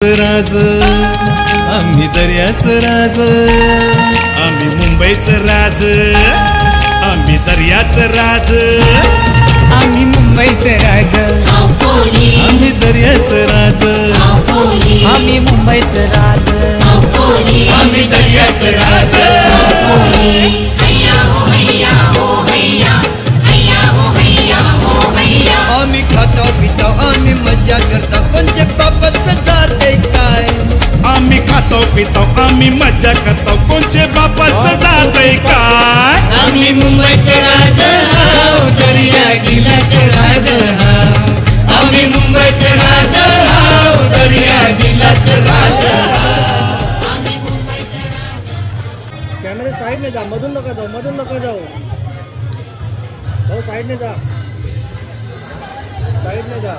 राज आम्ही दर्याचं राज, आम्ही मुंबईचं राज, आम्ही दर्याचं राज, आम्ही मुंबईचं राज, आम्ही दर्याचं राज, आम्ही मुंबईचं राज, आम्ही दर्याचं राज। आम्ही खातो पितो आम्ही मजा करतो कोणचे बापाचं जाते काय, आम्ही खातो पितो आम्ही मजा करतो कोणचे बापाचं जातंय काय। आम्ही मुंबईचं राज, दर्या दिलाचं राज, आम्ही मुंबईचं राज, दर्या दिलाचं राज। कॅमेरे साइड ने जा, मधून नका जाऊ, मधून नका जाऊ भाऊ, साइड ने जा, साइड ने जा।